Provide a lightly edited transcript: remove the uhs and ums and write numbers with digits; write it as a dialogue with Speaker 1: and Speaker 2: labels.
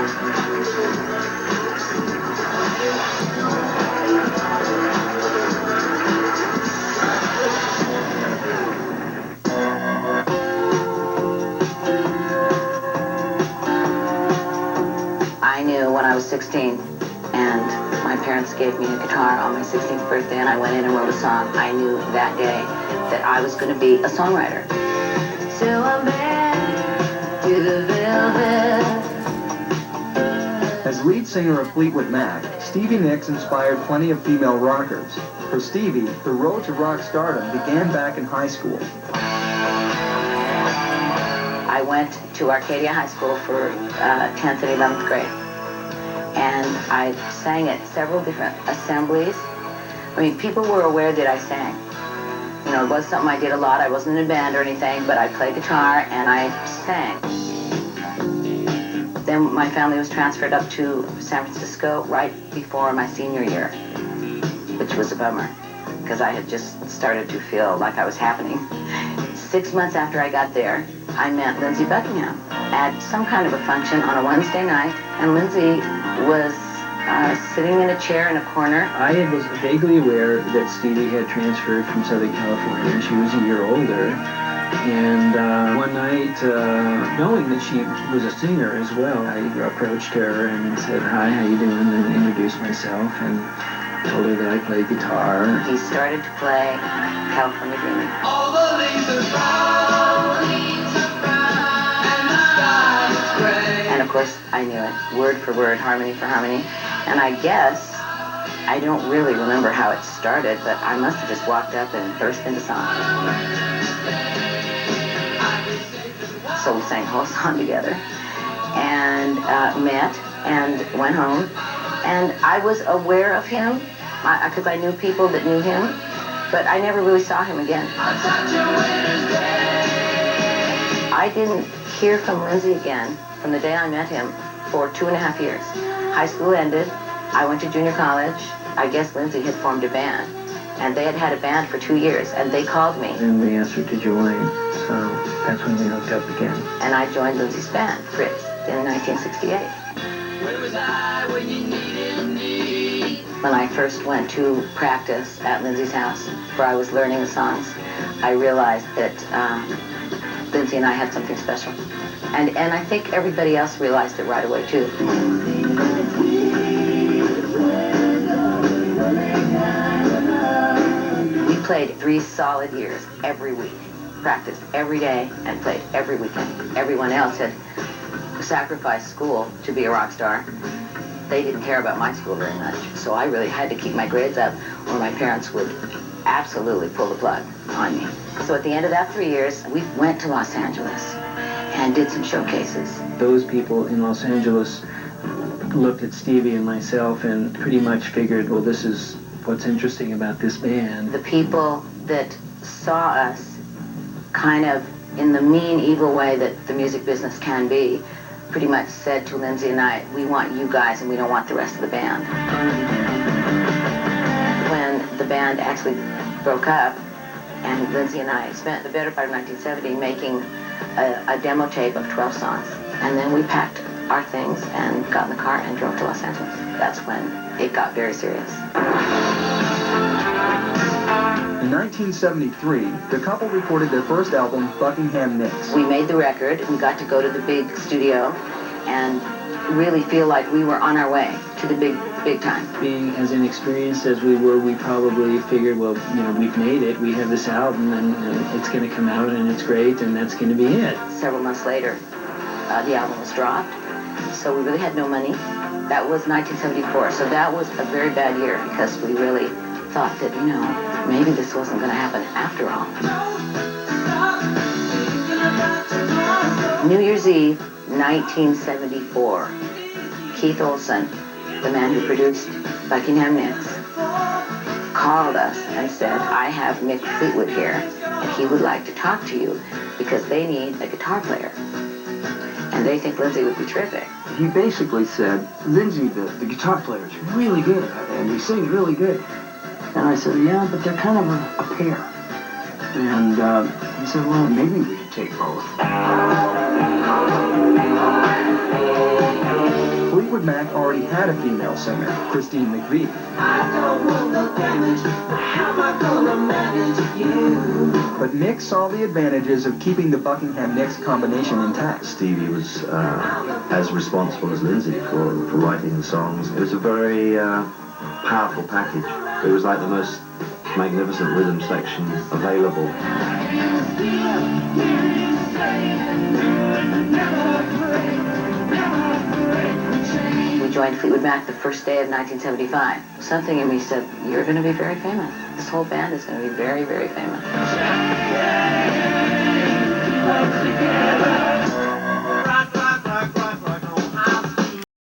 Speaker 1: I knew when I was 16 and my parents gave me a guitar on my 16th birthday and I went in and wrote a song. I knew that day that I was going to be a songwriter. So I'm back to the velvet.
Speaker 2: As lead singer of Fleetwood Mac, Stevie Nicks inspired plenty of female rockers. For Stevie, the road to rock stardom began back in high school.
Speaker 1: I went to Arcadia High School for 10th and 11th grade. And I sang at several different assemblies. I mean, people were aware that I sang. You know, it was something I did a lot. I wasn't in a band or anything, but I played guitar and I sang. Then my family was transferred up to San Francisco right before my senior year, which was a bummer, because I had just started to feel like I was happening. 6 months after I got there, I met Lindsey Buckingham at some kind of a function on a Wednesday night, and Lindsey was sitting in a chair in a corner.
Speaker 3: I was vaguely aware that Stevie had transferred from Southern California, and she was a year older. And one night, knowing that she was a singer as well, I approached her and said, "Hi, how you doing?" and introduced myself and told her that I played guitar.
Speaker 1: He started to play California Dreaming.
Speaker 4: All the leaves are brown, and the sky is gray.
Speaker 1: And of course, I knew it, word for word, harmony for harmony. And I guess, I don't really remember how it started, but I must have just walked up and burst into song. So we sang the whole song together, and met, and went home. And I was aware of him, because I knew people that knew him, but I never really saw him again. I didn't hear from Lindsey again from the day I met him for 2.5 years. High school ended, I went to junior college. I guess Lindsey had formed a band, and they had had a band for 2 years, and they called me.
Speaker 3: And they asked her to join, so that's when we hooked up again.
Speaker 1: And I joined Lindsey's band, Fritz, in 1968.
Speaker 4: Where was I when you needed me?
Speaker 1: When I first went to practice at Lindsey's house, where I was learning the songs, I realized that Lindsey and I had something special. And I think everybody else realized it right away, too. We played 3 solid years, every week. Practiced every day and played every weekend. Everyone else had sacrificed school to be a rock star. They didn't care about my school very much, so I really had to keep my grades up or my parents would absolutely pull the plug on me. So at the end of that 3 years, we went to Los Angeles and did some showcases.
Speaker 3: Those people in Los Angeles looked at Stevie and myself and pretty much figured, well, this is what's interesting about this band.
Speaker 1: The people that saw us kind of in the mean, evil way that the music business can be, pretty much said to Lindsey and I, we want you guys and we don't want the rest of the band. When the band actually broke up, and Lindsey and I spent the better part of 1970 making a demo tape of 12 songs. And then we packed our things and got in the car and drove to Los Angeles. That's when it got very serious.
Speaker 2: In 1973, the couple recorded their first album, Buckingham Nicks.
Speaker 1: We made the record, we got to go to the big studio and really feel like we were on our way to the big time.
Speaker 3: Being as inexperienced as we were, we probably figured, well, you know, we've made it, we have this album, and it's going to come out, and it's great, and that's going to be it.
Speaker 1: Several months later, the album was dropped, so we really had no money. That was 1974, so that was a very bad year because we really thought that, you know, maybe this wasn't going to happen after all. New Year's Eve, 1974, Keith Olsen, the man who produced Buckingham Nicks, called us and said, I have Mick Fleetwood here, and he would like to talk to you because they need a guitar player. And they think Lindsey would be terrific.
Speaker 5: He basically said, Lindsey, the guitar player, is really good, and he sings really good. And I said, yeah, but they're kind of a pair. And he said, well, maybe we could take both.
Speaker 2: Mac already had a female singer, Christine McVie.
Speaker 4: I don't want no damage. How am I gonna manage you?
Speaker 2: But Mick saw the advantages of keeping the Buckingham-Nicks combination intact.
Speaker 6: Stevie was as responsible as Lindsay for writing the songs. It was a very powerful package. It was like the most magnificent rhythm section available.
Speaker 1: We joined Fleetwood Mac the first day of 1975. Something in me said, you're going to be very famous. This whole band is going to be very, very famous.